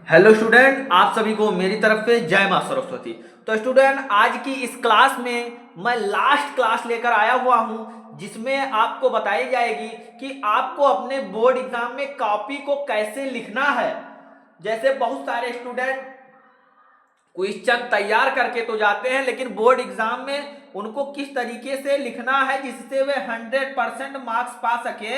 Hello student, आप सभी को मेरी तरफ से जय मां सरस्वती। तो स्टूडेंट, आज की इस क्लास में मैं लास्ट क्लास लेकर आया हुआ हूं जिसमें आपको बताई जाएगी कि आपको अपने बोर्ड एग्जाम में कॉपी को कैसे लिखना है। जैसे बहुत सारे स्टूडेंट क्वेश्चन तैयार करके तो जाते हैं, लेकिन बोर्ड एग्जाम में उनको किस तरीके से लिखना है जिससे वे 100% मार्क्स पा सके,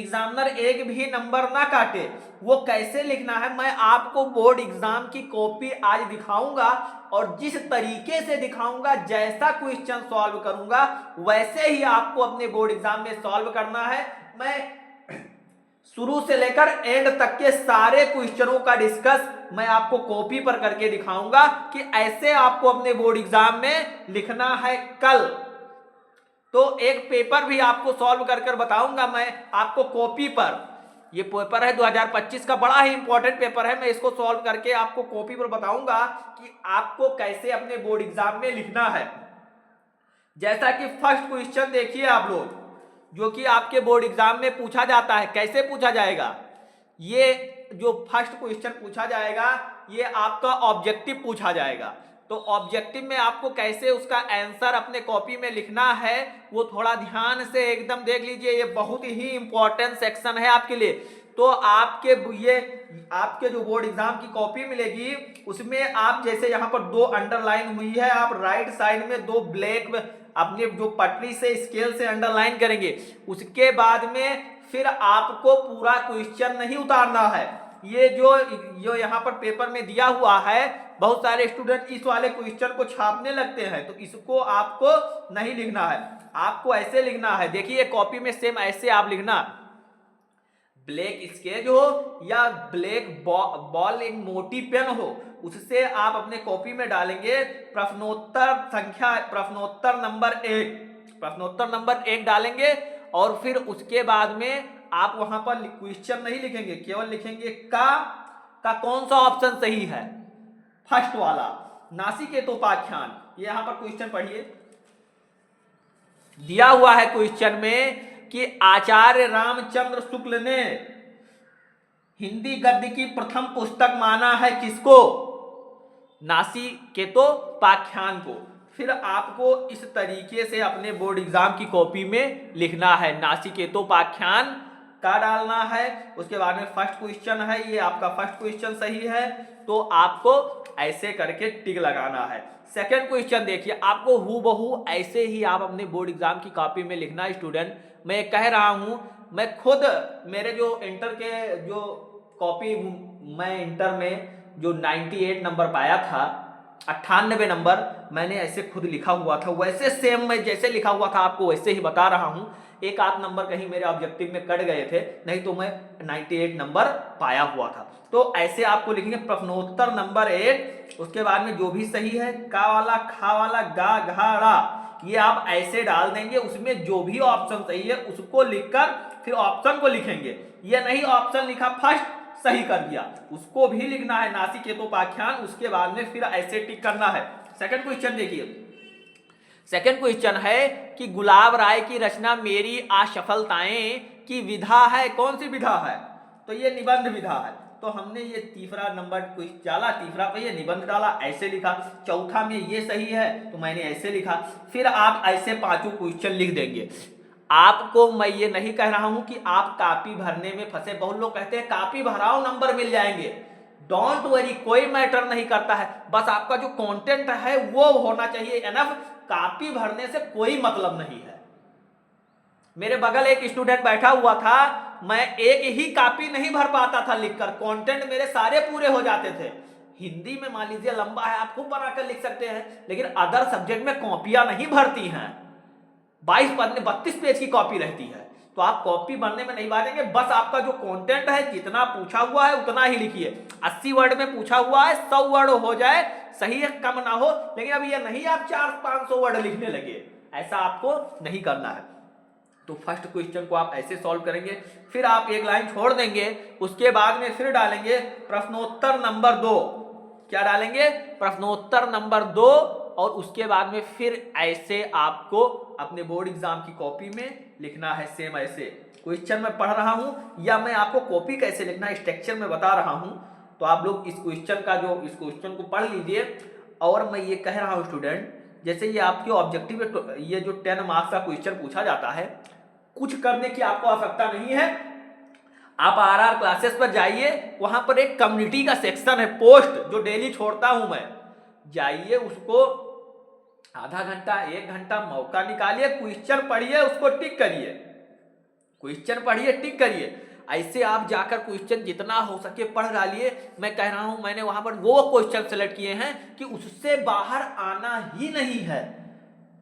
एग्जामिनर एक भी नंबर ना काटे, वो कैसे लिखना है मैं आपको बोर्ड एग्जाम की कॉपी आज दिखाऊंगा। और जिस तरीके से दिखाऊंगा, जैसा क्वेश्चन सॉल्व करूंगा वैसे ही आपको अपने बोर्ड एग्जाम में सॉल्व करना है। मैं शुरू से लेकर एंड तक के सारे क्वेश्चनों का डिस्कस मैं आपको कॉपी पर करके दिखाऊंगा कि ऐसे आपको अपने बोर्ड एग्जाम में लिखना है कल। तो एक पेपर भी आपको सॉल्व कर कर बताऊंगा मैं आपको कॉपी पर। ये पेपर है 2025 का, बड़ा ही इंपॉर्टेंट पेपर है। मैं इसको सॉल्व करके आपको कॉपी पर बताऊंगा कि आपको कैसे अपने बोर्ड एग्जाम में लिखना है। जैसा कि फर्स्ट क्वेश्चन देखिए आप लोग, जो कि आपके बोर्ड एग्जाम में पूछा जाता है। कैसे पूछा जाएगा? ये जो फर्स्ट क्वेश्चन पूछा जाएगा ये आपका ऑब्जेक्टिव पूछा जाएगा। तो ऑब्जेक्टिव में आपको कैसे उसका आंसर अपने कॉपी में लिखना है वो थोड़ा ध्यान से एकदम देख लीजिए। ये बहुत ही इंपॉर्टेंट सेक्शन है आपके लिए। तो आपके जो बोर्ड एग्जाम की कॉपी मिलेगी उसमें आप जैसे यहाँ पर दो अंडरलाइन हुई है, आप राइट साइड में दो ब्लैक अपने जो पटरी से स्केल से अंडरलाइन करेंगे। उसके बाद में फिर आपको पूरा क्वेश्चन नहीं उतारना है। ये जो यहाँ पर पेपर में दिया हुआ है, बहुत सारे स्टूडेंट इस वाले क्वेश्चन को छापने लगते हैं, तो इसको आपको नहीं लिखना है। आपको ऐसे लिखना है, देखिए कॉपी में सेम ऐसे आप लिखना, ब्लैक स्केच हो या ब्लैक बॉल एक मोटी पेन हो, उससे आप अपने कॉपी में डालेंगे प्रश्नोत्तर नंबर 1 डालेंगे। और फिर उसके बाद में आप वहां पर क्वेश्चन नहीं लिखेंगे, केवल लिखेंगे का कौन सा ऑप्शन सही है। फर्स्ट वाला नासिकेतोपाख्यान, ये यहां पर क्वेश्चन पढ़िए। दिया हुआ है क्वेश्चन में कि आचार्य रामचंद्र शुक्ल ने हिंदी गद्य की प्रथम पुस्तक माना है किसको? नासिकेतोपाख्यान को। फिर आपको इस तरीके से अपने बोर्ड एग्जाम की कॉपी में लिखना है, नासिकेतोपाख्यान का डालना है। उसके बाद में फर्स्ट क्वेश्चन है, ये आपका फर्स्ट क्वेश्चन सही है तो आपको ऐसे करके टिक लगाना है। सेकंड क्वेश्चन देखिए, आपको हूबहू ऐसे ही आप अपने बोर्ड एग्जाम की कॉपी में लिखना है। स्टूडेंट, मैं कह रहा हूं, मैं खुद मेरे जो इंटर के जो कॉपी, मैं इंटर में जो 98 नंबर पाया था, 98 नंबर मैंने ऐसे खुद लिखा हुआ था, वैसे सेम मैं जैसे लिखा हुआ था आपको वैसे ही बता रहा हूं। एक आध नंबर कहीं मेरे ऑब्जेक्टिव में कट गए थे, नहीं तो मैं 98 नंबर पाया हुआ था। तो ऐसे आपको लिखेंगे प्रश्नोत्तर नंबर 1, उसके बाद में जो भी सही है का वाला, खा वाला, गा, घा, ड़ा, ये आप ऐसे डाल देंगे। उसमें जो भी ऑप्शन सही है उसको लिखकर फिर ऑप्शन को लिखेंगे। ये नहीं ऑप्शन लिखा फर्स्ट सही कर दिया, उसको भी लिखना है नासिकेतोपाख्यान, उसके बाद में फिर ऐसे टिक करना है। सेकंड क्वेश्चन देखिए, सेकंड क्वेश्चन है कि गुलाब राय की रचना मेरी असफलताएं की विधा है, कौन सी विधा है? तो ये निबंध विधा है। तो हमने ये तीसरा नंबर डाला, तीसरा पे ये निबंध डाला, ऐसे लिखा। चौथा में ये सही है तो मैंने ऐसे लिखा। फिर आप ऐसे पांचों क्वेश्चन लिख देंगे। आपको मैं ये नहीं कह रहा हूं कि आप कॉपी भरने में फंसे। बहुत लोग कहते हैं कॉपी भराओ नंबर मिल जाएंगे। डोंट वरी, कोई मैटर नहीं करता है, बस आपका जो कंटेंट है वो होना चाहिए एनफ। कॉपी भरने से कोई मतलब नहीं है। मेरे बगल एक स्टूडेंट बैठा हुआ था, मैं एक ही कॉपी नहीं भर पाता था लिखकर, कंटेंट मेरे सारे पूरे हो जाते थे। हिंदी में मान लीजिए लंबा है, आप खूब बनाकर लिख सकते हैं, लेकिन अदर सब्जेक्ट में कॉपियां नहीं भरती हैं। 32 पेज की कॉपी रहती है, तो आप कॉपी भरने में नहीं बांटेंगे। बस आपका जो कंटेंट है, जितना पूछा हुआ है उतना ही लिखिए। 80 वर्ड में पूछा हुआ है, 100 वर्ड हो जाए, सही है, कम ना हो। लेकिन अब ये नहीं आप 400-500 वर्ड लिखने लगे, ऐसा आपको नहीं करना है। तो फर्स्ट क्वेश्चन को आप ऐसे सॉल्व करेंगे, फिर आप एक लाइन छोड़ देंगे, उसके बाद में फिर डालेंगे प्रश्नोत्तर नंबर 2। क्या डालेंगे? प्रश्नोत्तर नंबर 2। और उसके बाद में फिर ऐसे आपको अपने बोर्ड एग्जाम की कॉपी में लिखना है, सेम ऐसे। क्वेश्चन मैं पढ़ रहा हूं या मैं आपको कॉपी कैसे लिखना है स्ट्रक्चर में बता रहा हूं। तो आप लोग इस क्वेश्चन को पढ़ लीजिए। और मैं ये कह रहा हूँ स्टूडेंट, जैसे ये आपके ऑब्जेक्टिव ये जो 10 मार्क्स का क्वेश्चन पूछा जाता है, कुछ करने की आपको आवश्यकता नहीं है। आप आरआर क्लासेस पर जाइए, वहां पर एक कम्युनिटी का सेक्शन है, पोस्ट जो डेली छोड़ता हूं मैं, जाइए उसको आधा घंटा 1 घंटा मौका निकालिए, क्वेश्चन पढ़िए, उसको टिक करिए, क्वेश्चन पढ़िए टिक करिए। ऐसे आप जाकर क्वेश्चन जितना हो सके पढ़ डालिए। मैं कह रहा हूं मैंने वहां पर वो क्वेश्चन सेलेक्ट किए हैं कि उससे बाहर आना ही नहीं है,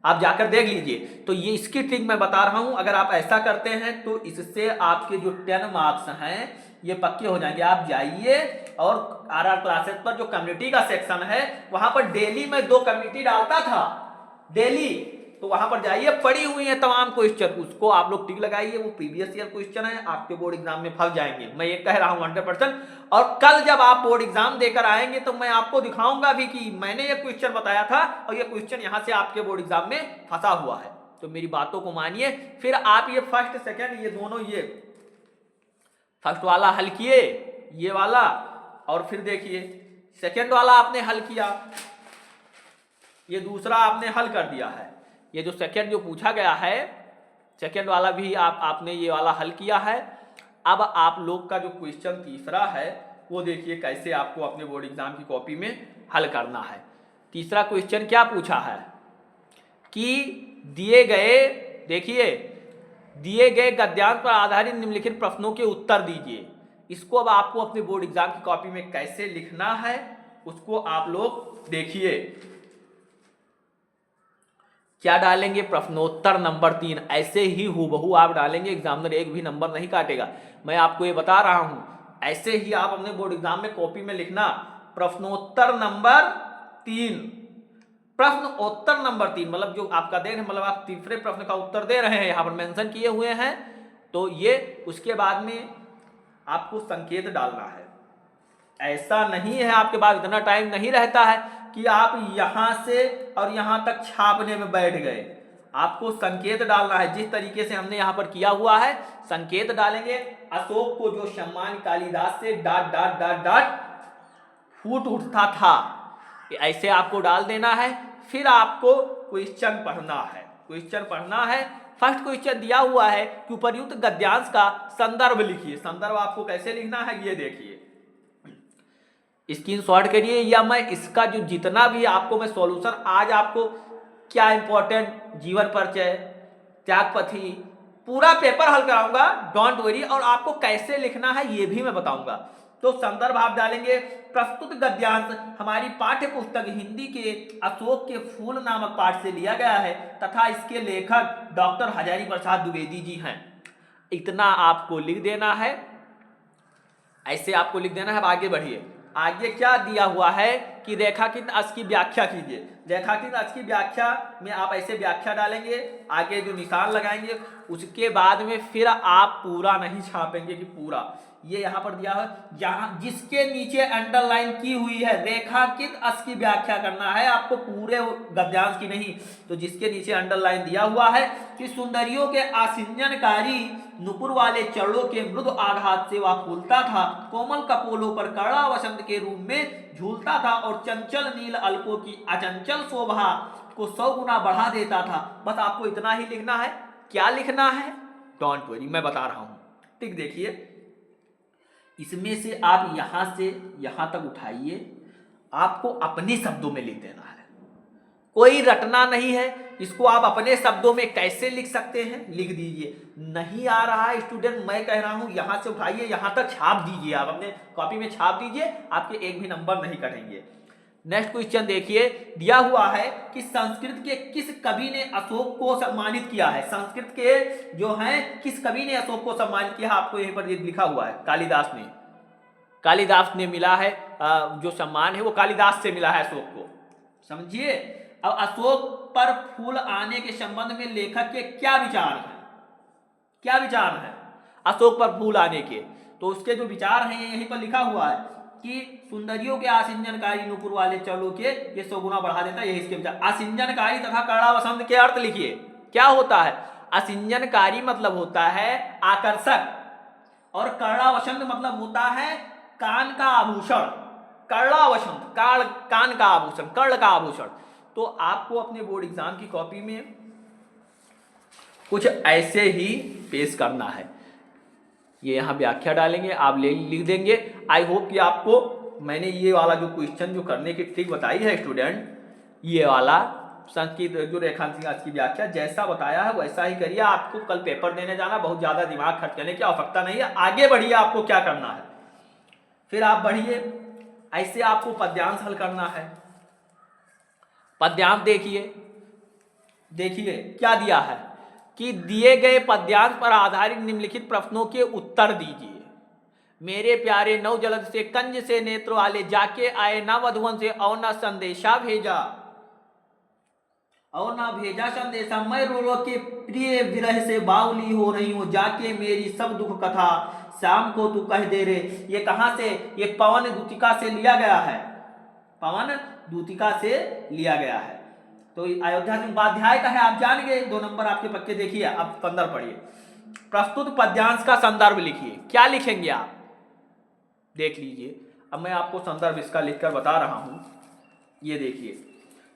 आप जाकर देख लीजिए। तो ये इसकी ट्रिक मैं बता रहा हूं, अगर आप ऐसा करते हैं तो इससे आपके जो 10 मार्क्स हैं ये पक्के हो जाएंगे। आप जाइए और आरआर क्लासेस पर जो कम्युनिटी का सेक्शन है वहां पर डेली मैं 2 कम्युनिटी डालता था डेली, तो वहां पर जाइए, पड़ी हुई है तमाम क्वेश्चन, उसको आप लोग टिक लगाइए। वो प्रीवियस ईयर क्वेश्चन है, आपके बोर्ड एग्जाम में फंस जाएंगे, मैं ये कह रहा हूं 100%। और कल जब आप बोर्ड एग्जाम देकर आएंगे तो मैं आपको दिखाऊंगा भी कि मैंने ये क्वेश्चन बताया था और ये क्वेश्चन यहां से आपके बोर्ड एग्जाम में फंसा हुआ है। तो मेरी बातों को मानिए, फिर आप ये फर्स्ट सेकेंड ये दोनों, ये फर्स्ट वाला हल किए, ये वाला, और फिर देखिए सेकेंड वाला आपने हल किया, ये दूसरा आपने हल कर दिया है। ये जो सेकेंड जो पूछा गया है, सेकेंड वाला भी आपने ये वाला हल किया है। अब आप लोग का जो क्वेश्चन तीसरा है वो देखिए कैसे आपको अपने बोर्ड एग्जाम की कॉपी में हल करना है। तीसरा क्वेश्चन क्या पूछा है कि दिए गए, देखिए दिए गए गद्यांश पर आधारित निम्नलिखित प्रश्नों के उत्तर दीजिए। इसको अब आपको अपने बोर्ड एग्जाम की कॉपी में कैसे लिखना है उसको आप लोग देखिए। क्या डालेंगे? प्रश्नोत्तर नंबर 3, ऐसे ही हूबहू आप डालेंगे, एग्जामिनर एक भी नंबर नहीं काटेगा। मैं आपको ये बता रहा हूं, ऐसे ही आप अपने बोर्ड एग्जाम में कॉपी में लिखना प्रश्नोत्तर नंबर 3। प्रश्नोत्तर नंबर 3 मतलब जो आपका दे रहे, मतलब आप तीसरे प्रश्न का उत्तर दे रहे हैं, यहां पर मेंशन किए हुए हैं, तो ये उसके बाद में आपको संकेत डालना है। ऐसा नहीं है आपके पास इतना टाइम नहीं रहता है कि आप यहां से और यहां तक छापने में बैठ गए। आपको संकेत डालना है जिस तरीके से हमने यहां पर किया हुआ है, संकेत डालेंगे। अशोक को जो सम्मान कालिदास से डॉट डॉट डॉट डॉट फूट उठता था, ऐसे आपको डाल देना है। फिर आपको क्वेश्चन पढ़ना है, क्वेश्चन पढ़ना है। फर्स्ट क्वेश्चन दिया हुआ है कि उपर्युक्त गद्यांश का संदर्भ लिखिए। संदर्भ आपको कैसे लिखना है ये देखिए, स्क्रीनशॉट करिए, या मैं इसका जो जितना भी आपको मैं सॉल्यूशन, आज आपको क्या इंपॉर्टेंट जीवन परिचय, त्यागपथी, पूरा पेपर हल कराऊंगा, डोंट वरी। और आपको कैसे लिखना है ये भी मैं बताऊंगा। तो संदर्भ आप डालेंगे, प्रस्तुत गद्यांश हमारी पाठ्य पुस्तक हिंदी के अशोक के फूल नामक पाठ से लिया गया है तथा इसके लेखक डॉक्टर हजारी प्रसाद द्विवेदी जी हैं। इतना आपको लिख देना है, ऐसे आपको लिख देना है। अब आगे बढ़िए, आगे क्या दिया हुआ है कि रेखांकित अंश की व्याख्या कीजिए। रेखांकित अंश की व्याख्या में आप ऐसे व्याख्या डालेंगे, आगे जो निशान लगाएंगे, उसके बाद में फिर आप पूरा नहीं छापेंगे कि पूरा, ये यहां पर दिया है जहां जिसके नीचे अंडरलाइन की हुई है, रेखांकित अंश की व्याख्या करना है आपको, पूरे गद्यांश की नहीं। तो जिसके नीचे अंडरलाइन दिया हुआ है कि सुंदरियों के आसिंजनकारी नुपुर वाले चरणों के मृदु आघात से वह फूलता था, कोमल कपोलों पर कड़ा वसंत के रूप में झूलता था और चंचल नील अल्पों की अचंचल शोभा को 100 गुना बढ़ा देता था। बस आपको इतना ही लिखना है। क्या लिखना है? डोंट वरी, मैं बता रहा हूं। ठीक, देखिए इसमें से आप यहां से यहां तक उठाइए, आपको अपने शब्दों में लिख देना है, कोई रटना नहीं है। इसको आप अपने शब्दों में कैसे लिख सकते हैं लिख दीजिए। नहीं आ रहा है स्टूडेंट, मैं कह रहा हूं यहां से उठाइए, यहां तक छाप दीजिए, आप अपने कॉपी में छाप दीजिए, आपके एक भी नंबर नहीं कटेंगे। नेक्स्ट क्वेश्चन देखिए, दिया हुआ है कि संस्कृत के किस कवि ने अशोक को सम्मानित किया है। संस्कृत के जो हैं किस कवि ने अशोक को सम्मानित किया, आपको यहीं पर लिखा हुआ है, कालिदास ने। कालिदास ने मिला है, जो सम्मान है वो कालिदास से मिला है अशोक को, समझिए। अब अशोक पर फूल आने के संबंध में लेखक के क्या विचार हैं? क्या विचार है अशोक पर फूल आने के? तो उसके जो विचार हैं यहीं पर लिखा हुआ है कि सुंदरियों के आसिंजनकारी नुपुर वाले चरणों के ये 100 गुना बढ़ा देता है, यही इसके विचार। आसिंजनकारी तथा कड़ा वसंत के अर्थ लिखिए। क्या होता है? आसिंजनकारी मतलब होता है आकर्षक, और कड़ा वसंत मतलब होता है कान का आभूषण, कर्णा वसंत, कान का आभूषण, कर्ण का आभूषण। तो आपको अपने बोर्ड एग्जाम की कॉपी में कुछ ऐसे ही पेश करना है। ये यहाँ व्याख्या डालेंगे, आप लिख देंगे। आई होप कि आपको मैंने ये वाला जो क्वेश्चन जो करने की ट्रिक बताई है स्टूडेंट, ये वाला संस्कृत जो रेखांश की व्याख्या जैसा बताया है वैसा ही करिए। आपको कल पेपर देने जाना, बहुत ज़्यादा दिमाग खर्च करने की आवश्यकता नहीं है। आगे बढ़िए, आपको क्या करना है, फिर आप बढ़िए। ऐसे आपको पद्यांश हल करना है। पद्यांश देखिए क्या दिया है कि दिए गए पद्यांश पर आधारित निम्नलिखित प्रश्नों के उत्तर दीजिए। मेरे प्यारे नव जलद से कंज से नेत्र वाले, जाके आए ना वधुवन से और ना संदेशा भेजा, और ना भेजा संदेशा। मैं रो के प्रिय विरह से बावली हो रही हूँ, जाके मेरी सब दुख कथा शाम को तू कह दे रे। ये कहाँ से, ये पवन दूतिका से लिया गया है, पवन दूतिका से लिया गया है। तो अयोध्या सिंह उपाध्याय का है, आप जान गए। 2 नंबर आपके पक्के। देखिए अब 15 पढ़िए। प्रस्तुत पद्यांश का संदर्भ लिखिए। क्या लिखेंगे आप, देख लीजिए। अब मैं आपको संदर्भ इसका लिखकर बता रहा हूं। ये देखिए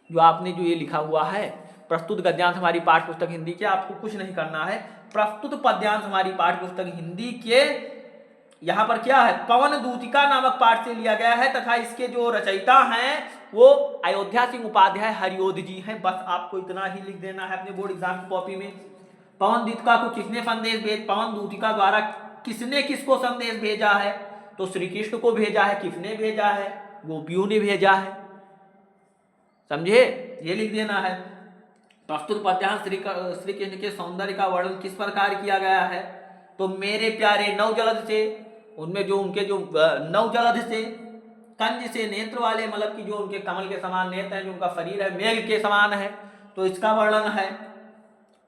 जो आपने जो ये लिखा हुआ है, प्रस्तुत गद्यांश हमारी पाठ्य पुस्तक हिंदी के, आपको कुछ नहीं करना है। प्रस्तुत पद्यांश हमारी पाठ्य पुस्तक हिंदी के, यहाँ पर क्या है, पवन दूतिका नामक पाठ से लिया गया है तथा इसके जो रचयिता हैं वो अयोध्या सिंह उपाध्याय हरिओध जी हैं। बस आपको इतना ही लिख देना है अपने बोर्ड एग्जाम की कॉपी में। पवन दूतिका को किसने संदेश पवन दूतिका द्वारा किसने किसको संदेश भेजा है, तो श्री कृष्ण को भेजा है। किसने भेजा है, गोपियों ने भेजा है, समझे, ये लिख देना है। प्रस्तुत पद्यांश श्री कृष्ण के सौंदर्य का वर्णन किस प्रकार किया गया है, तो मेरे प्यारे नवजलद से, उनमें जो उनके जो नवजलद से, कंज से नेत्र वाले, मतलब कि जो उनके कमल के समान नेत्र हैं, जो उनका शरीर है मेघ के समान है, तो इसका वर्णन है।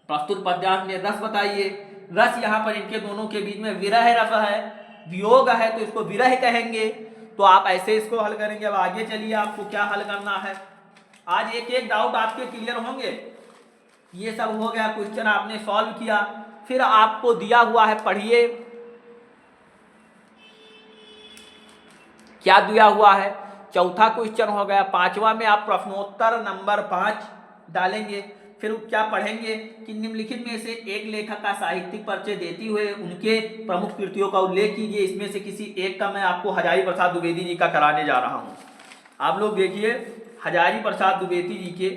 प्रस्तुत पद्यांश में रस बताइए। रस यहाँ पर इनके दोनों के बीच में विरह रस है, वियोग है, तो इसको विरह कहेंगे। तो आप ऐसे इसको हल करेंगे। अब आगे चलिए, आपको क्या हल करना है। आज एक एक डाउट आपके क्लियर होंगे। ये सब हो गया, क्वेश्चन आपने सॉल्व किया। फिर आपको दिया हुआ है, पढ़िए क्या दिया हुआ है। चौथा क्वेश्चन हो गया। 5वां में आप प्रश्नोत्तर नंबर 5 डालेंगे। फिर क्या पढ़ेंगे कि निम्नलिखित में से एक लेखक का साहित्यिक परिचय देते हुए उनके प्रमुख कृतियों का उल्लेख कीजिए। इसमें से किसी एक का मैं आपको हजारी प्रसाद द्विवेदी जी का कराने जा रहा हूँ। आप लोग देखिए, हजारी प्रसाद द्विवेदी जी के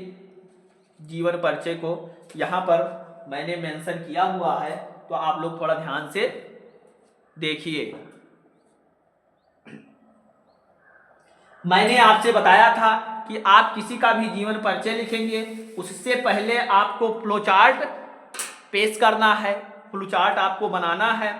जीवन परिचय को यहाँ पर मैंने मेंशन किया हुआ है, तो आप लोग थोड़ा ध्यान से देखिए। मैंने आपसे बताया था कि आप किसी का भी जीवन परिचय लिखेंगे, उससे पहले आपको फ्लोचार्ट पेश करना है, फ्लोचार्ट आपको बनाना है।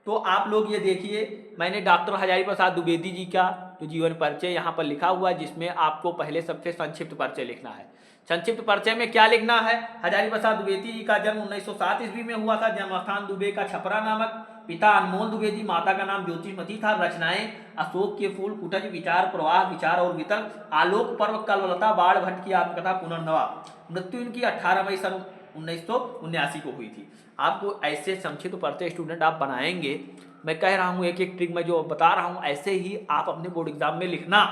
तो आप लोग ये देखिए, मैंने डॉक्टर हजारी प्रसाद द्विवेदी जी का जो जीवन परिचय यहाँ पर लिखा हुआ है, जिसमें आपको पहले सबसे संक्षिप्त परिचय लिखना है। संक्षिप्त परिचय में क्या लिखना है, हजारी प्रसाद द्विवेदी जी का जन्म 1907 ईस्वी में हुआ था। जन्मस्थान दुबे का छपरा नामक। पिता अनमोल द्विवेदी, माता का नाम ज्योतिषमती था। रचनाएं अशोक के फूल, कुटज, विचार प्रवाह, विचार और वितर्क, आलोक पर्व, कलवलता, बाढ़ भट्ट की आत्मकथा, पुनर्नवा। मृत्यु इनकी 18 मई सन 1979 को हुई थी। आपको ऐसे संक्षिप्त परिचय स्टूडेंट आप बनाएंगे। मैं कह रहा हूँ एक एक ट्रिक मैं जो बता रहा हूँ, ऐसे ही आप अपने बोर्ड एग्जाम में लिखना,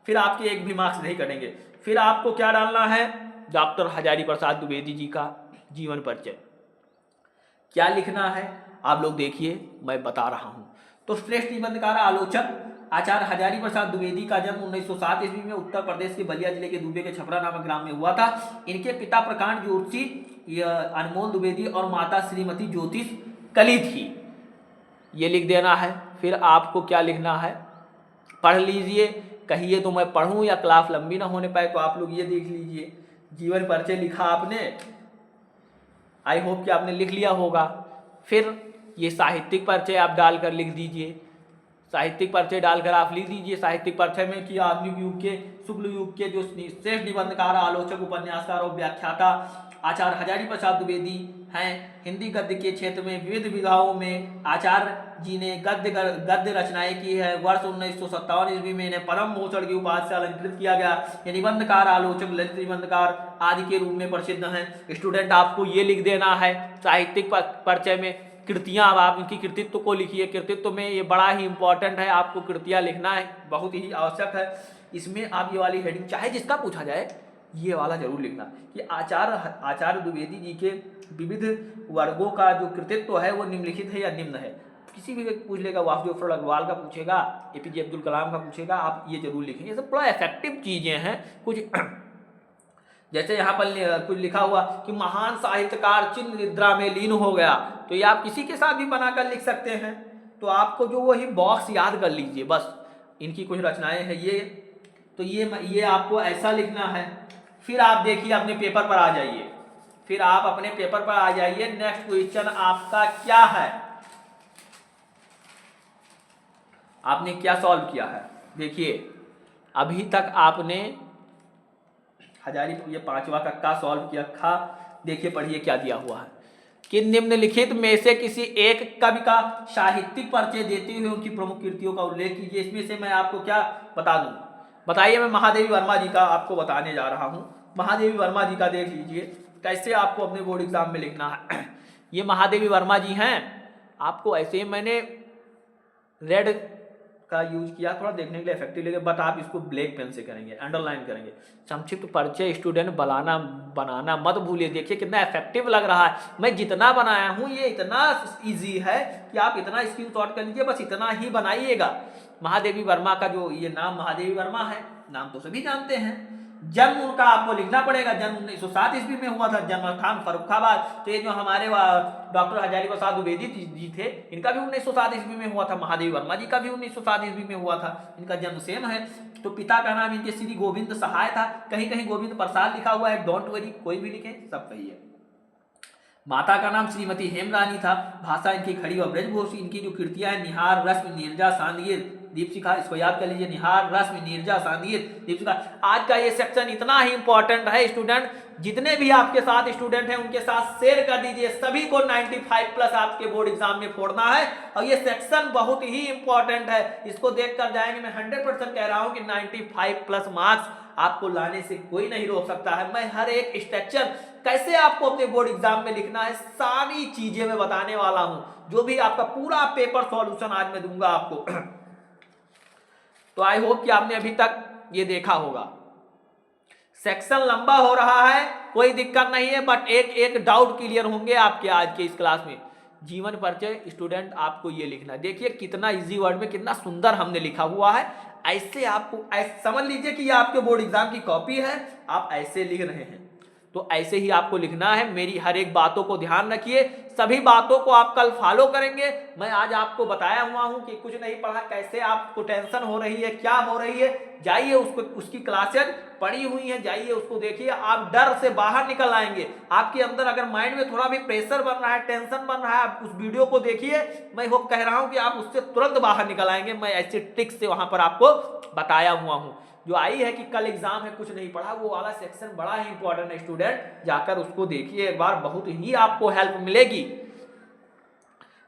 फिर आपके एक भी मार्क्स नहीं कटेंगे। फिर आपको क्या डालना है, डॉक्टर हजारी प्रसाद द्विवेदी जी का जीवन परिचय क्या लिखना है, आप लोग देखिए मैं बता रहा हूँ। तो श्रेष्ठ निबंधकार आलोचक आचार्य हजारी प्रसाद द्विवेदी का जन्म 1907 ईस्वी में उत्तर प्रदेश के बलिया जिले के दुबे के छपरा नामक ग्राम में हुआ था। इनके पिता प्रकांड ज्योतिषी अनमोल द्विवेदी और माता श्रीमती ज्योतिष कली थी। ये लिख देना है। फिर आपको क्या लिखना है, पढ़ लीजिए। कहिए तो मैं पढ़ूं या क्लास लंबी ना होने पाए, तो आप लोग ये देख लीजिए। जीवन परिचय लिखा आपने, आई होप कि आपने लिख लिया होगा। फिर ये साहित्यिक परिचय आप डालकर लिख दीजिए। साहित्यिक परिचय डालकर आप लिख दीजिए साहित्यिक परिचय में कि आधुनिक युग के, शुक्ल युग के जो श्रेष्ठ निबंधकार, आलोचक, उपन्यासकार और व्याख्याता आचार्य हजारी प्रसाद द्विवेदी हैं। हिंदी गद्य के क्षेत्र में विविध विधाओं में आचार्य जी ने गद्य रचनाएं की है। वर्ष 1957 ईस्वी में इन्हें परम भूषण की उपाधि से अलंकृत किया गया। ये निबंधकार, आलोचक, ललित निबंधकार आदि के रूप में प्रसिद्ध हैं। स्टूडेंट आपको ये लिख देना है साहित्यिक परिचय में कृतियाँ, अब आप इनकी कृतित्व को लिखिए। कृतित्व में ये बड़ा ही इंपॉर्टेंट है, आपको कृतियाँ लिखना है, बहुत ही आवश्यक है। इसमें आप ये वाली हेडिंग चाहे जिसका पूछा जाए ये वाला जरूर लिखना कि आचार्य द्विवेदी जी के विविध वर्गों का जो कृतित्व है वो निम्नलिखित है या निम्न है। किसी भी पूछ लेगा, वासुदेव अग्रवाल का पूछेगा, एपीजे अब्दुल कलाम का पूछेगा, आप ये जरूर लिखेंगे। ये सब बड़ा इफेक्टिव चीज़ें हैं। कुछ जैसे यहाँ पर कुछ लिखा हुआ कि महान साहित्यकार चिन्ह निद्रा में लीन हो गया, तो ये आप किसी के साथ भी बनाकर लिख सकते हैं। तो आपको जो वही बॉक्स याद कर लीजिए बस, इनकी कुछ रचनाएं हैं ये, तो ये आपको ऐसा लिखना है। फिर आप देखिए अपने पेपर पर आ जाइए, फिर आप अपने पेपर पर आ जाइए। नेक्स्ट क्वेश्चन आपका क्या है, आपने क्या सॉल्व किया है। देखिए अभी तक आपने हजारी ये 5वां कक्का सॉल्व किया था। देखिए पढ़िए क्या दिया हुआ है कि निम्नलिखित में से किसी एक कवि का साहित्यिक परिचय देते हुए उनकी प्रमुख कृतियों का उल्लेख कीजिए। इसमें से मैं आपको क्या बता दूं, बताइए। मैं महादेवी वर्मा जी का आपको बताने जा रहा हूं। महादेवी वर्मा जी का देख लीजिए कैसे आपको अपने बोर्ड एग्जाम में लिखना है। ये महादेवी वर्मा जी हैं, आपको ऐसे ही मैंने रेड का यूज किया थोड़ा देखने के लिए इफेक्टिव लगे, बट आप इसको ब्लैक पेन से करेंगे, अंडरलाइन करेंगे। संक्षिप्त परिचय स्टूडेंट बनाना मत भूलिए। देखिए कितना इफेक्टिव लग रहा है। मैं जितना बनाया हूं ये इतना इजी है कि आप इतना स्क्रीनशॉट कर लीजिए, बस इतना ही बनाइएगा। महादेवी वर्मा का जो ये नाम महादेवी वर्मा है, नाम तो सभी जानते हैं। जन्म उनका आपको लिखना पड़ेगा, जन्म 1907 ईस्वी में हुआ था, जन्म स्थान फर्रुखाबाद। तो ये जो हमारे डॉक्टर हजारी प्रसाद द्विवेदी जी थे, इनका भी 1907 ईस्वी में हुआ था। महादेवी वर्मा जी का भी 1907 ईस्वी में हुआ था, इनका जन्म सेम है। तो पिता का नाम इनके श्री गोविंद सहाय था, कहीं कहीं गोविंद प्रसाद लिखा हुआ है, डोंट वरी, कोई भी लिखे सब सही है। माता का नाम श्रीमती हेमरानी था, भाषा इनकी खड़ी व ब्रजभाषी। इनकी जो कृतियां हैं निहार, रश्मि, नीरजा, सांदीर, दीपशिखा, इसको याद कर लीजिए, निहार, रश्मि, नीरजा, सांदीर, दीपशिखा। आज का ये सेक्शन इतना ही इंपॉर्टेंट है स्टूडेंट, जितने भी आपके साथ स्टूडेंट हैं उनके साथ शेयर कर दीजिए। सभी को 95 प्लस आपके बोर्ड एग्जाम में फोड़ना है, और ये सेक्शन बहुत ही इंपॉर्टेंट है। इसको देख कर जाएंगे, मैं 100% कह रहा हूं कि 95 प्लस मार्क्स आपको लाने से कोई नहीं रोक सकता है। मैं हर एक स्ट्रक्चर कैसे आपको अपने बोर्ड एग्जाम में लिखना है सारी चीजें मैं बताने वाला हूं। जो भी आपका पूरा पेपर सॉल्यूशन आज मैं दूंगा आपको। तो आई होप कि आपने अभी तक ये देखा होगा। सेक्शन लंबा हो रहा है, कोई दिक्कत नहीं है, बट एक डाउट क्लियर होंगे आपके आज के इस क्लास में। जीवन परिचय स्टूडेंट आपको ये लिखना है। देखिए कितना इजी वर्ड में कितना सुंदर हमने लिखा हुआ है। ऐसे आपको समझ लीजिए कि ये आपके बोर्ड एग्जाम की कॉपी है, आप ऐसे लिख रहे हैं, तो ऐसे ही आपको लिखना है। मेरी हर एक बातों को ध्यान रखिए, सभी बातों को आप कल फॉलो करेंगे। मैं आज आपको बताया हुआ हूं कि कुछ नहीं पढ़ा, कैसे आपको टेंशन हो रही है, क्या हो रही है, जाइए उसकी क्लासेज पड़ी हुई हैं, जाइए उसको देखिए, आप डर से बाहर निकल आएंगे। आपके अंदर अगर माइंड में थोड़ा भी प्रेशर बन रहा है, टेंशन बन रहा है, आप उस वीडियो को देखिए। मैं वो कह रहा हूं कि आप उससे तुरंत बाहर निकल आएंगे। मैं ऐसे ट्रिक्स से वहां पर आपको बताया हुआ हूं। जो आई है कि कल एग्जाम है कुछ नहीं पढ़ा, वो वाला सेक्शन बड़ा ही इंपॉर्टेंट है स्टूडेंट, जाकर उसको देखिए एक बार, बहुत ही आपको हेल्प मिलेगी।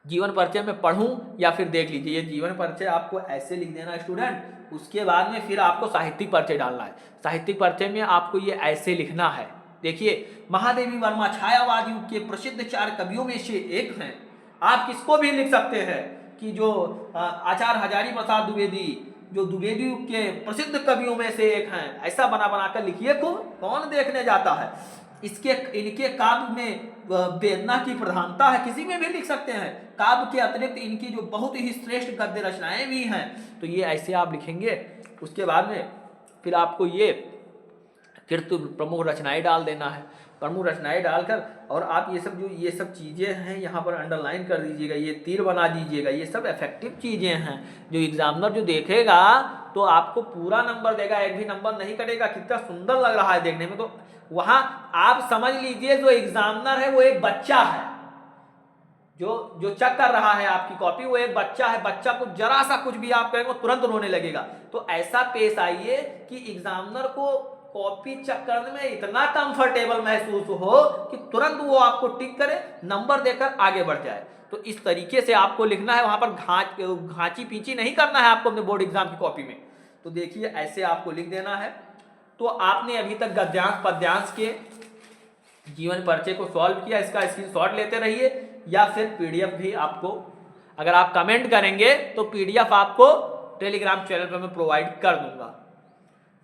जीवन परिचय में पढ़ूं या फिर देख लीजिए, ये जीवन परिचय आपको ऐसे लिख देना स्टूडेंट। उसके बाद में फिर आपको साहित्यिक परिचय डालना है। साहित्यिक परिचय में आपको ये ऐसे लिखना है। देखिए महादेवी वर्मा छायावाद युग के प्रसिद्ध 4 कवियों में से एक हैं। आप किसको भी लिख सकते हैं कि जो आचार्य हजारी प्रसाद द्विवेदी, जो द्विवेदी युग के प्रसिद्ध कवियों में से एक हैं, ऐसा बना बनाकर लिखिए। कौन देखने जाता है। इनके काव्य में वेदना की प्रधानता है, किसी में भी लिख सकते हैं। काव्य के अतिरिक्त इनकी जो बहुत ही श्रेष्ठ गद्य रचनाएं भी हैं, तो ये ऐसे आप लिखेंगे। उसके बाद में फिर आपको ये प्रमुख रचनाएं डाल देना है। प्रमुख रचनाएं डालकर और आप ये सब चीज़ें हैं यहाँ पर अंडरलाइन कर दीजिएगा, ये तीर बना दीजिएगा। ये सब इफेक्टिव चीज़ें हैं जो एग्जामिनर जो देखेगा तो आपको पूरा नंबर देगा, एक भी नंबर नहीं कटेगा। कितना सुंदर लग रहा है देखने में। तो वहाँ आप समझ लीजिए जो एग्जामिनर है वो एक बच्चा है, जो चेक कर रहा है आपकी कॉपी, वो एक बच्चा है। बच्चा को जरा सा कुछ भी आप करेंगे वो तुरंत रोने लगेगा। तो ऐसा पेश आइए कि एग्जामिनर को कॉपी चेक करने में इतना कंफर्टेबल महसूस हो कि तुरंत वो आपको टिक करे, नंबर देकर आगे बढ़ जाए। तो इस तरीके से आपको लिखना है, वहां पर घांची पींची नहीं करना है आपको अपने बोर्ड एग्जाम की कॉपी में। तो देखिए ऐसे आपको लिख देना है। तो आपने अभी तक गद्यांश पद्यांश के जीवन परिचय को सॉल्व किया, इसका स्क्रीनशॉट लेते रहिए। या फिर पीडीएफ भी आपको, अगर आप कमेंट करेंगे तो पीडीएफ आपको टेलीग्राम चैनल पर मैं प्रोवाइड कर दूंगा।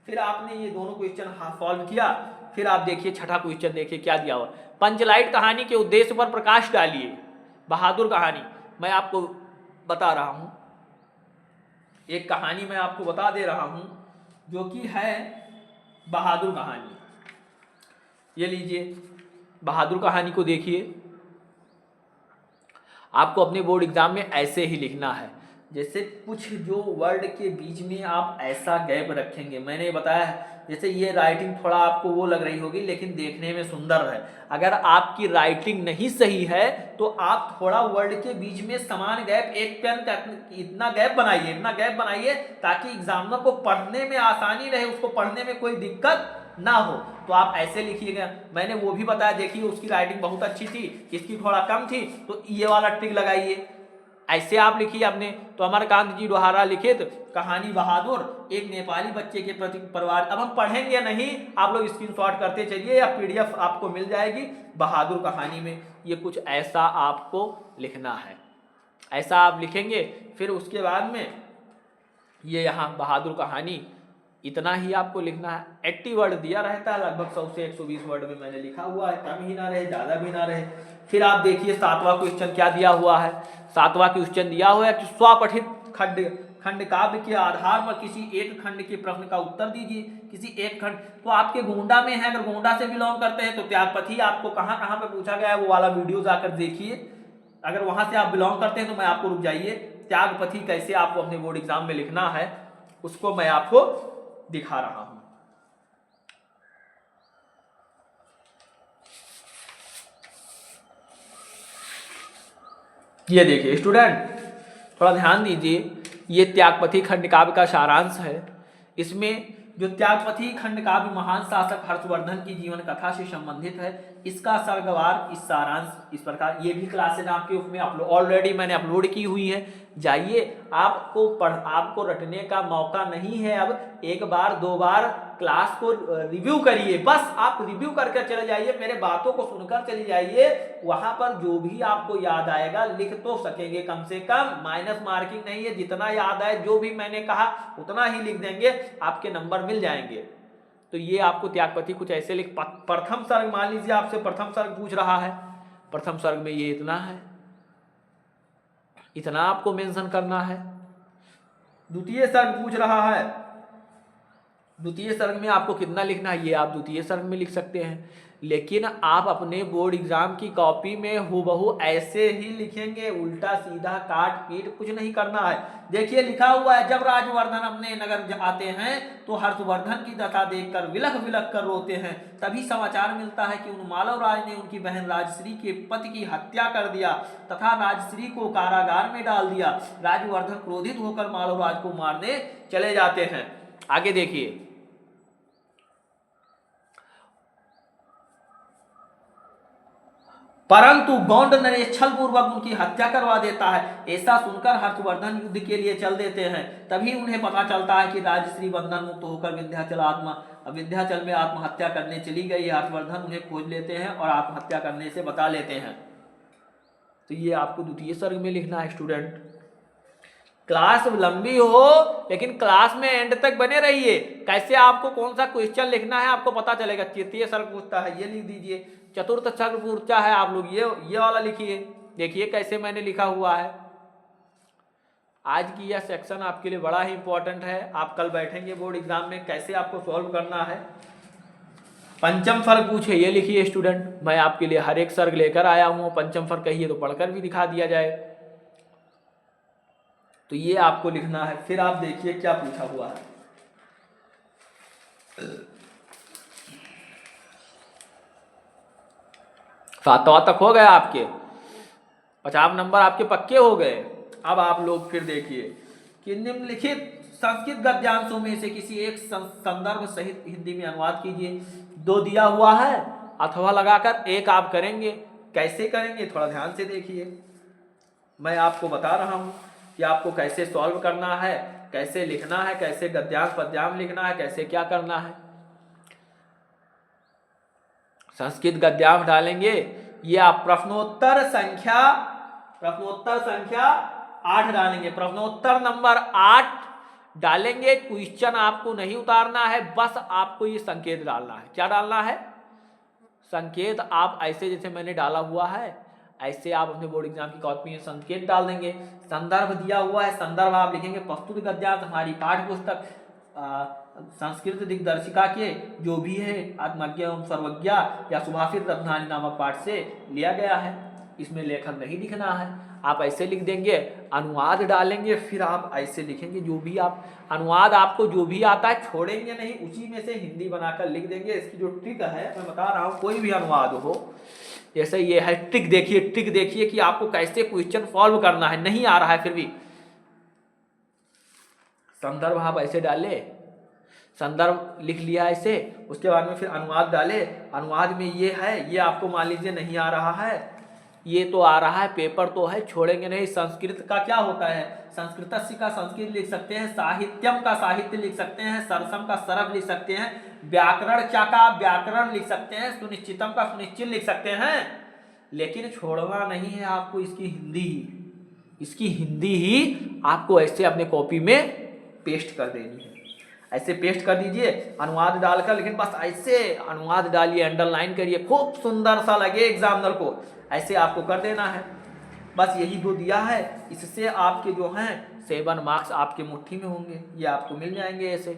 फिर आपने ये दोनों क्वेश्चन सॉल्व किया, फिर आप देखिए छठा क्वेश्चन देखिए क्या दिया हुआ। पंचलाइट कहानी के उद्देश्य पर प्रकाश डालिए। बहादुर कहानी मैं आपको बता रहा हूं, एक कहानी मैं आपको बता दे रहा हूं जो कि है बहादुर कहानी। ये लीजिए बहादुर कहानी को देखिए। आपको अपने बोर्ड एग्जाम में ऐसे ही लिखना है, जैसे कुछ जो वर्ड के बीच में आप ऐसा गैप रखेंगे। मैंने बताया है जैसे ये राइटिंग थोड़ा आपको वो लग रही होगी लेकिन देखने में सुंदर है। अगर आपकी राइटिंग नहीं सही है तो आप थोड़ा वर्ड के बीच में समान गैप, एक पेन का इतना गैप बनाइए ताकि एग्जामिनर को पढ़ने में आसानी रहे, उसको पढ़ने में कोई दिक्कत ना हो। तो आप ऐसे लिखिएगा। मैंने वो भी बताया, देखिए उसकी राइटिंग बहुत अच्छी थी, इसकी थोड़ा कम थी, तो ये वाला ट्रिक लगाइए। ऐसे आप लिखिए अपने। तो अमरकांत जी दोहारा लिखित कहानी बहादुर एक नेपाली बच्चे के प्रति परिवार। अब हम पढ़ेंगे नहीं, आप लोग स्क्रीनशॉट करते चलिए या पीडीएफ आपको मिल जाएगी बहादुर कहानी में। ये कुछ ऐसा आपको लिखना है, ऐसा आप लिखेंगे। फिर उसके बाद में ये यहाँ बहादुर कहानी इतना ही आपको लिखना है। 80 वर्ड दिया रहता है, लगभग 100 से 120 वर्ड में मैंने लिखा हुआ है, कम ही ना रहे ज़्यादा भी ना रहे। फिर आप देखिए 7वां क्वेश्चन क्या दिया हुआ है। 7वां क्वेश्चन दिया हुआ है कि स्वपठित खंड काव्य के आधार पर किसी एक खंड के प्रश्न का उत्तर दीजिए। किसी एक खंड, तो आपके गोंडा में है, अगर गोंडा से बिलोंग करते हैं तो त्यागपथी आपको कहाँ कहाँ पे पूछा गया है वो वाला वीडियो जाकर देखिए। अगर वहां से आप बिलोंग करते हैं तो मैं आपको रुक जाइए, त्यागपथी कैसे आपको अपने बोर्ड एग्जाम में लिखना है उसको मैं आपको दिखा रहा हूं। ये देखिए स्टूडेंट, थोड़ा ध्यान दीजिए। ये त्यागपथी खंड काव्य का सारांश है। इसमें जो त्यागपथी खंड काव्य महान शासक हर्षवर्धन की जीवन कथा से संबंधित है, इसका सर्गवार इस सारांश इस प्रकार। ये भी क्लासेज आपके उसमें ऑलरेडी मैंने अपलोड की हुई है, जाइए। आपको रटने का मौका नहीं है, अब एक बार दो बार क्लास को रिव्यू करिए, बस आप रिव्यू करके चले जाइए, मेरे बातों को सुनकर चले जाइए। वहां पर जो भी आपको याद आएगा लिख तो सकेंगे, कम से कम माइनस मार्किंग नहीं है, जितना याद आए जो भी मैंने कहा उतना ही लिख देंगे, आपके नंबर मिल जाएंगे। तो ये आपको त्यागपथी कुछ ऐसे लिख, प्रथम सर्ग मान लीजिए आपसे प्रथम सर्ग पूछ रहा है, प्रथम सर्ग में ये इतना है, इतना आपको मेंशन करना है। द्वितीय सर्ग पूछ रहा है, द्वितीय सर्ग में आपको कितना लिखना है ये आप द्वितीय सर्ग में लिख सकते हैं, लेकिन आप अपने बोर्ड एग्जाम की कॉपी में हूबहू ऐसे ही लिखेंगे, उल्टा सीधा काट पीट कुछ नहीं करना है। देखिए लिखा हुआ है, जब राजवर्धन अपने नगर आते हैं तो हर्षवर्धन की दशा देखकर विलख विलख कर रोते हैं। तभी समाचार मिलता है कि उन मालव राज ने उनकी बहन राजश्री के पति की हत्या कर दिया तथा राजश्री को कारागार में डाल दिया। राजवर्धन क्रोधित होकर मालव राज को मारने चले जाते हैं। आगे देखिए, परंतु गौंड नरेश छल पूर्वक उनकी हत्या करवा देता है। ऐसा सुनकर हर्षवर्धन युद्ध के लिए चल देते हैं। तभी उन्हें पता चलता है कि राजश्री बंधन मुक्त होकर विंध्याचल में आत्महत्या करने चली गई। हर्षवर्धन उन्हें खोज लेते हैं और आत्महत्या करने से बता लेते हैं। तो ये आपको द्वितीय सर्ग में लिखना है स्टूडेंट। क्लास लंबी हो लेकिन क्लास में एंड तक बने रहिए। कैसे आपको कौन सा क्वेश्चन लिखना है आपको पता चलेगा। तृतीय सर्ग पूछता है, ये लिख दीजिए। चतुर्थ सर्ग पूछता है, आप लोग ये वाला लिखिए। देखिए कैसे मैंने लिखा हुआ है। आज की यह सेक्शन आपके लिए बड़ा ही इंपॉर्टेंट है। आप कल बैठेंगे बोर्ड एग्जाम में, कैसे आपको सॉल्व करना है। पंचम सर्ग पूछे, ये लिखिए स्टूडेंट। मैं आपके लिए हर एक सर्ग लेकर आया हूँ, पंचम सर्ग कहिए तो पढ़कर भी दिखा दिया जाए। तो ये आपको लिखना है। फिर आप देखिए क्या पूछा हुआ है। सातवां तक हो गया आपके, 50 नंबर आपके पक्के हो गए। अब आप लोग फिर देखिए कि निम्नलिखित संस्कृत गद्यांशों में से किसी एक संदर्भ सहित हिंदी में अनुवाद कीजिए। 2 दिया हुआ है, अथवा लगाकर एक आप करेंगे। कैसे करेंगे थोड़ा ध्यान से देखिए। मैं आपको बता रहा हूं कि आपको कैसे सॉल्व करना है, कैसे लिखना है, कैसे गद्यांश पद्यांश लिखना है, कैसे क्या करना है। संस्कृत गद्यांश डालेंगे ये आप प्रश्नोत्तर संख्या 8 डालेंगे। प्रश्नोत्तर नंबर 8 डालेंगे। क्वेश्चन आपको नहीं उतारना है, बस आपको ये संकेत डालना है। क्या डालना है? संकेत। आप ऐसे जैसे मैंने डाला हुआ है ऐसे आप अपने बोर्ड एग्जाम की कॉपी में संकेत डाल देंगे। संदर्भ दिया हुआ है, संदर्भ आप लिखेंगे प्रस्तुत गद्यांश हमारी पाठ्य पुस्तक संस्कृत दिग्दर्शिका के जो भी है आत्मज्ञा एवं सर्वज्ञा या सुभाषित रत्नानी नामक पाठ से लिया गया है। इसमें लेखक नहीं लिखना है, आप ऐसे लिख देंगे। अनुवाद डालेंगे, फिर आप ऐसे लिखेंगे जो भी आप अनुवाद आपको जो भी आता है छोड़ेंगे नहीं, उसी में से हिंदी बनाकर लिख देंगे। इसकी जो ट्रिक है मैं बता रहा हूँ, कोई भी अनुवाद हो जैसे ये है, ट्रिक देखिए कि आपको कैसे क्वेश्चन सॉल्व करना है। नहीं आ रहा है फिर भी संदर्भ आप ऐसे डाले, संदर्भ लिख लिया ऐसे, उसके बाद में फिर अनुवाद डाले। अनुवाद में ये है, ये आपको मान लीजिए नहीं आ रहा है, ये तो आ रहा है, पेपर तो है, छोड़ेंगे नहीं। संस्कृत का क्या होता है? संस्कृतस्य का संस्कृत लिख सकते हैं, साहित्यम का साहित्य लिख सकते हैं, सरसम का सरब लिख सकते हैं, व्याकरण क्या का व्याकरण लिख सकते हैं, सुनिश्चितम का सुनिश्चित लिख सकते हैं। लेकिन छोड़ना नहीं है आपको इसकी हिंदी ही आपको ऐसे अपने कॉपी में पेस्ट कर देनी है। ऐसे पेस्ट कर दीजिए अनुवाद डालकर, लेकिन बस ऐसे अनुवाद डालिए, अंडरलाइन करिए, खूब सुंदर सा लगे एग्जामिनर को, ऐसे आपको कर देना है। बस यही जो दिया है, इससे आपके जो हैं 7 मार्क्स आपके मुट्ठी में होंगे, ये आपको मिल जाएंगे ऐसे।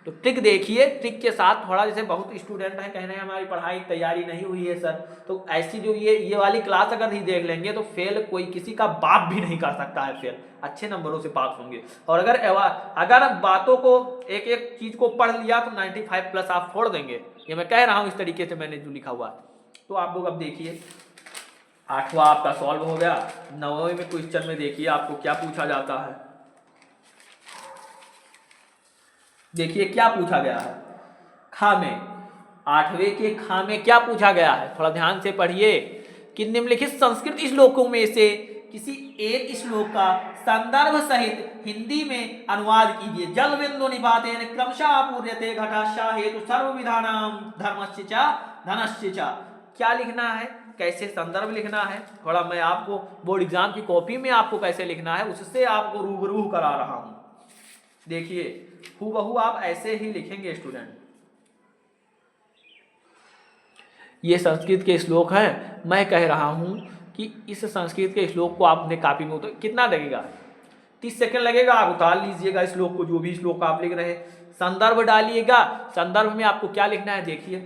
तो ट्रिक देखिए, ट्रिक के साथ थोड़ा, जैसे बहुत स्टूडेंट हैं कह रहे हैं हमारी पढ़ाई तैयारी नहीं हुई है सर, तो ऐसी जो ये वाली क्लास अगर ही देख लेंगे तो फेल कोई किसी का बाप भी नहीं कर सकता है, फेल अच्छे नंबरों से पास होंगे। और अगर बातों को एक एक चीज को पढ़ लिया तो 95 प्लस आप फोड़ देंगे। ये मैं कह रहा हूँ, इस तरीके से मैंने जो लिखा हुआ। तो आप लोग अब देखिए 8वां आपका सॉल्व हो गया। 9वें में क्वेश्चन में देखिए आपको क्या पूछा जाता है। देखिए क्या पूछा गया है, खा में 8वें के खा में क्या पूछा गया है, थोड़ा ध्यान से पढ़िए कि निम्नलिखित संस्कृत श्लोकों में से किसी एक श्लोक का संदर्भ सहित हिंदी में अनुवाद कीजिए। जल बिंदु निपातेन क्रमशः पूर्यते घटाशा हेतु सर्व विधानाम धर्मस्य च धनस्य च। क्या लिखना है, कैसे संदर्भ लिखना है, थोड़ा मैं आपको बोर्ड एग्जाम की कॉपी में आपको कैसे लिखना है उससे आपको रूबरू करा रहा हूं। देखिए हूबहू आप ऐसे ही लिखेंगे स्टूडेंट। ये संस्कृत के श्लोक हैं, मैं कह रहा हूं कि इस संस्कृत के श्लोक को आप अपने कॉपी में उतार, कितना लगेगा 30 सेकंड लगेगा, आप उतार लीजिएगा श्लोक को, जो भी श्लोक आप लिख रहे हैं। संदर्भ डालिएगा, संदर्भ में आपको क्या लिखना है देखिए,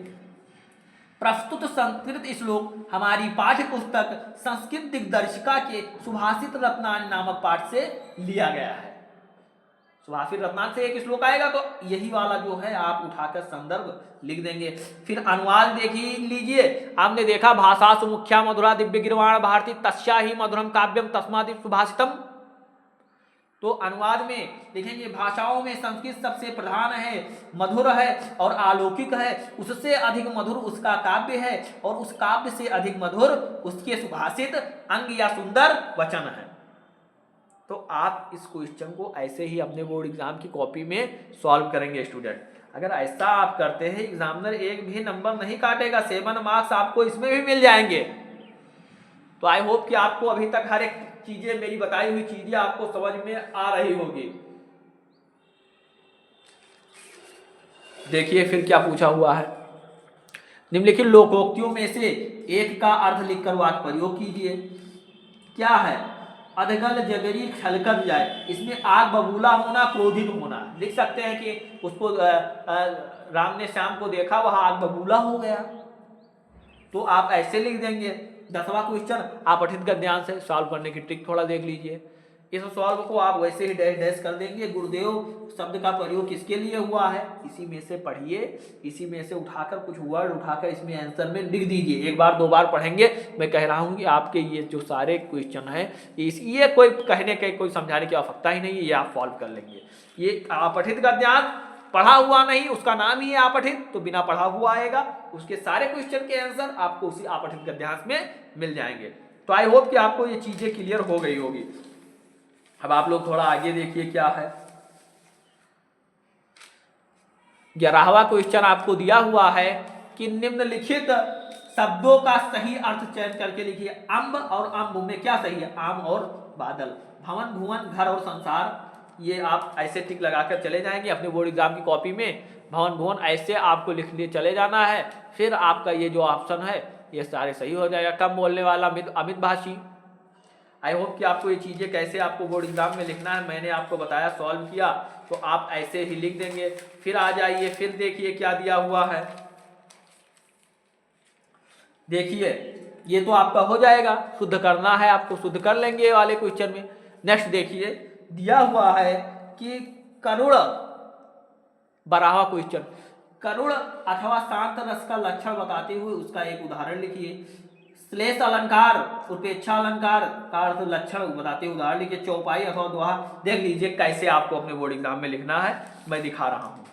प्रस्तुत संस्कृत श्लोक हमारी पाठ्य पुस्तक संस्कृत दिग्दर्शिका के सुभाषित रत्नानी नामक पाठ से लिया गया है। सुभाषित रत्नानी से एक श्लोक आएगा तो यही वाला जो है आप उठाकर संदर्भ लिख देंगे। फिर अनुवाद देखिए लीजिए, आपने देखा भाषा सुमुख्या मधुरा दिव्य गिरवाण भारती तस्या ही मधुरम काव्यम तस्मादि सुभाषितम। तो अनुवाद में देखेंगे भाषाओं में संस्कृत सबसे प्रधान है, मधुर है और अलौकिक है, उससे अधिक मधुर उसका काव्य है और उस काव्य से अधिक मधुर उसके सुभाषित अंग या सुंदर वचन है। तो आप इस क्वेश्चन को ऐसे ही अपने बोर्ड एग्जाम की कॉपी में सॉल्व करेंगे स्टूडेंट। अगर ऐसा आप करते हैं एग्जामिनर एक भी नंबर नहीं काटेगा, 7 मार्क्स आपको इसमें भी मिल जाएंगे। तो आई होप कि आपको अभी तक हर एक चीजें, मेरी बताई हुई चीजें आपको समझ में आ रही होगी। देखिए फिर क्या पूछा हुआ है, निम्नलिखित लोकोक्तियों में से एक का अर्थ लिखकर वाक्य प्रयोग कीजिए। क्या है, अधगल जगरी छलकत जाए, इसमें आग बबूला होना, क्रोधित होना। लिख सकते हैं कि उसको राम ने श्याम को देखा, वह आग बबूला हो गया, तो आप ऐसे लिख देंगे। 10वां क्वेश्चन आप पठित गद्यांश से सॉल्व करने की ट्रिक थोड़ा देख लीजिए। इस सॉल्व को आप वैसे ही डैश डैश कर देंगे। गुरुदेव शब्द का प्रयोग किसके लिए हुआ है, इसी में से पढ़िए, इसी में से उठाकर कुछ वर्ड उठाकर इसमें आंसर में लिख दीजिए। 1 बार 2 बार पढ़ेंगे, मैं कह रहा हूँ कि आपके ये जो सारे क्वेश्चन है ये कोई कहने के, कोई समझाने की आवश्यकता ही नहीं है, ये आप सॉल्व कर लेंगे। ये अपठित गद्यांश पढ़ा हुआ नहीं, उसका नाम ही है अपठित, तो बिना पढ़ा हुआ आएगा, उसके सारे क्वेश्चन के आंसर आपको उसी अपठित गद्यांश में मिल जाएंगे। तो आई होप कि आपको ये चीजें क्लियर हो गई होगी। अब आप लोग थोड़ा आगे देखिए क्या है। 11वां क्वेश्चन आपको दिया हुआ है कि निम्नलिखित शब्दों का सही अर्थ चयन करके लिखिए। अम्ब और अम्ब में क्या सही है? आम और बादल। भवन, भुवन, घर और संसार, ये आप ऐसे टिक लगाकर चले जाएंगे अपने बोर्ड एग्जाम की कॉपी में। भवन, भुवन ऐसे आपको लिखने चले जाना है। फिर आपका ये जो ऑप्शन है ये सारे सही हो जाएगा। कम बोलने वाला, अमित भाषी। आई होप कि आपको ये चीज़ें कैसे आपको बोर्ड एग्जाम में लिखना है मैंने आपको बताया, सॉल्व किया, तो आप ऐसे ही लिख देंगे। फिर आ जाइए, फिर देखिए क्या दिया हुआ है। देखिए ये तो आपका हो जाएगा, शुद्ध करना है आपको, शुद्ध कर लेंगे ये वाले क्वेश्चन में। नेक्स्ट देखिए दिया हुआ है कि करुण, 12वां क्वेश्चन, करुण अथवा शांत रस का लक्षण बताते हुए उसका एक उदाहरण लिखिए। श्लेष अलंकार, उपेक्षा अलंकार का अर्थ लक्षण बताते हुए उदाहरण लिखिए। चौपाई अथवा दोहा, देख लीजिए कैसे आपको अपने बोर्ड एग्जाम में लिखना है, मैं दिखा रहा हूं।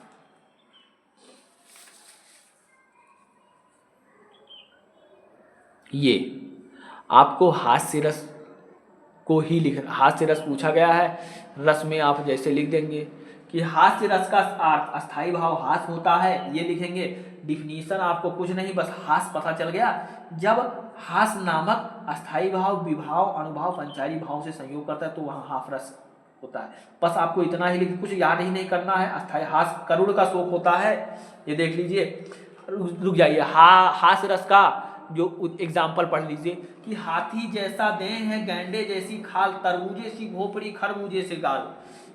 ये आपको हास्य रस को ही लिख, हास्य रस पूछा गया है। रस में आप जैसे लिख देंगे कि हास्य रस का अर्थ अस्थाई भाव हास्य होता है, ये लिखेंगे। डिफिनीशन आपको कुछ नहीं, बस हास्य पता चल गया। जब हास्य नामक अस्थाई भाव विभाव अनुभव पंचारी भाव से संयोग करता है तो वहाँ हाफ रस होता है। बस आपको इतना ही लिख, कुछ याद ही नहीं करना है। अस्थाई हास्य करुण का शोक होता है, ये देख लीजिए। रुक जाइए, हास्य रस का जो एग्जाम्पल पढ़ लीजिए कि हाथी जैसा देह है, गैंडे जैसी खाल, तरबूजे सी भोपड़ी, खरबूजे से गाल।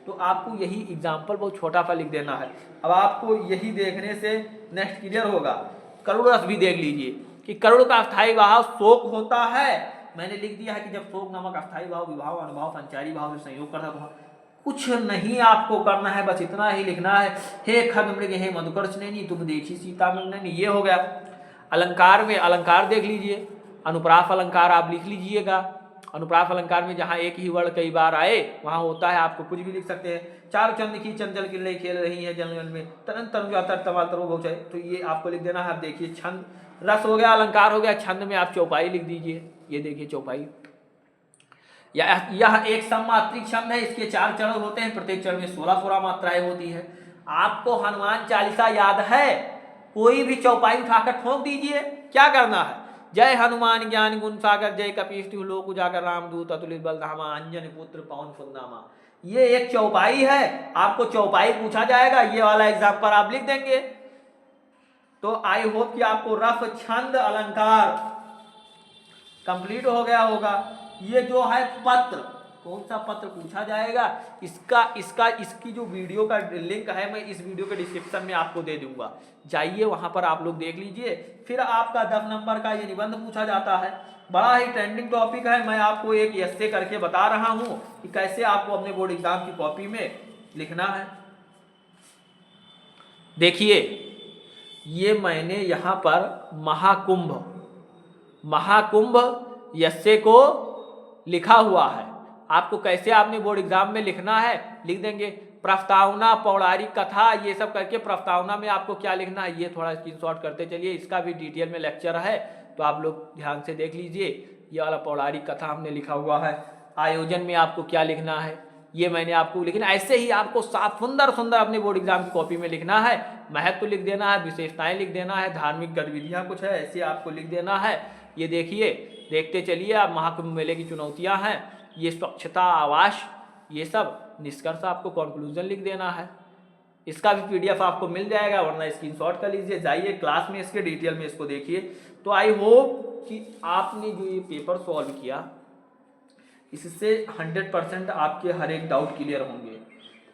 तो आपको यही एग्जाम्पल बहुत छोटा सा लिख देना है। अब आपको यही देखने से नेक्स्ट क्लियर होगा। करुण रस भी देख लीजिए कि करुण का अस्थाई भाव शोक होता है, मैंने लिख दिया है कि जब शोक नामक अस्थाई भाव विभाव अनुभव पंचारी भाव से संयोग करता है। कुछ नहीं आपको करना है, बस इतना ही लिखना है। हे खगमृग हे मधुकर स्नेही, तुम देखी सीता मृग, ये हो गया। अलंकार में अलंकार देख लीजिए, अनुप्रास अलंकार आप लिख लीजिएगा। अनुप्रास अलंकार में जहाँ एक ही वर्ण कई बार आए वहाँ होता है, आपको कुछ भी लिख सकते हैं। चार चंद की चंचल किरणें खेल रही हैं जंगल में, तरन तरन जाता तमाल तरो बहुत है, तो ये आपको लिख देना है। आप देखिए छंद, रस हो गया, अलंकार हो गया। छंद में आप चौपाई लिख दीजिए, ये देखिए चौपाई। यह एक सममात्रिक छंद है, इसके 4 चरण होते हैं, प्रत्येक चरण में 16 मात्राएं होती है। आपको हनुमान चालीसा याद है? कोई भी चौपाई उठाकर ठोक दीजिए। क्या करना है? जय हनुमान ज्ञान गुण सागर, जय कपीश लोक उजागर, रामदूत अतुलित बल धामा, अंजन पुत्र पवन सुत नामा। ये एक चौपाई है, आपको चौपाई पूछा जाएगा, ये वाला एग्जाम्पल आप लिख देंगे। तो आई होप कि आपको रफ छंद अलंकार कंप्लीट हो गया होगा। ये जो है पत्र, कौन सा पत्र पूछा जाएगा, इसकी जो वीडियो का लिंक है मैं इस वीडियो के डिस्क्रिप्शन में आपको दे दूंगा, जाइए वहां पर आप लोग देख लीजिए। फिर आपका 10 नंबर का ये निबंध पूछा जाता है, बड़ा ही ट्रेंडिंग टॉपिक है। मैं आपको एक ऐसे करके बता रहा हूं कि कैसे आपको अपने बोर्ड एग्जाम की कॉपी में लिखना है। देखिए ये मैंने यहाँ पर महाकुंभ यस्से को लिखा हुआ है। आपको कैसे आपने बोर्ड एग्जाम में लिखना है लिख देंगे। प्रस्तावना, पौराणिक कथा, ये सब करके प्रस्तावना में आपको क्या लिखना है ये थोड़ा स्क्रीनशॉट करते चलिए। इसका भी डिटेल में लेक्चर है तो आप लोग ध्यान से देख लीजिए। ये वाला पौराणिक कथा हमने लिखा हुआ है। आयोजन में आपको क्या लिखना है ये मैंने आपको, लेकिन ऐसे ही आपको साफ सुंदर सुंदर अपने बोर्ड एग्जाम की कॉपी में लिखना है। महत्व लिख देना है, विशेषताएं लिख देना है, धार्मिक गतिविधियां कुछ है ऐसे आपको लिख देना है। ये देखिए, देखते चलिए आप। महाकुंभ मेले की चुनौतियां हैं, ये स्वच्छता, आवास, ये सब निष्कर्ष आपको कंक्लूजन लिख देना है। इसका भी पीडीएफ आपको मिल जाएगा, वरना स्क्रीनशॉट कर लीजिए, जाइए क्लास में इसके डिटेल में इसको देखिए। तो आई होप कि आपने जो ये पेपर सॉल्व किया इससे 100% आपके हर एक डाउट क्लियर होंगे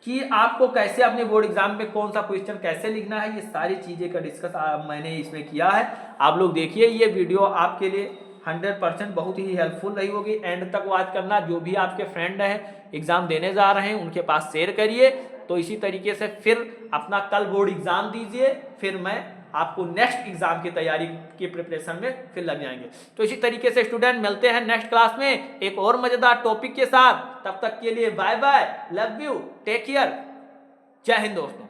कि आपको कैसे अपने बोर्ड एग्जाम में कौन सा क्वेश्चन कैसे लिखना है। ये सारी चीज़ें का डिस्कस मैंने इसमें किया है। आप लोग देखिए, ये वीडियो आपके लिए 100% बहुत ही हेल्पफुल रही होगी। एंड तक वॉच करना। जो भी आपके फ्रेंड हैं एग्ज़ाम देने जा रहे हैं उनके पास शेयर करिए। तो इसी तरीके से फिर अपना कल बोर्ड एग्ज़ाम दीजिए, फिर मैं आपको नेक्स्ट एग्जाम की तैयारी के प्रिपरेशन में फिर लग जाएंगे। तो इसी तरीके से स्टूडेंट मिलते हैं नेक्स्ट क्लास में एक और मजेदार टॉपिक के साथ। तब तक के लिए bye bye, love you, take care, जय हिंद दोस्तों।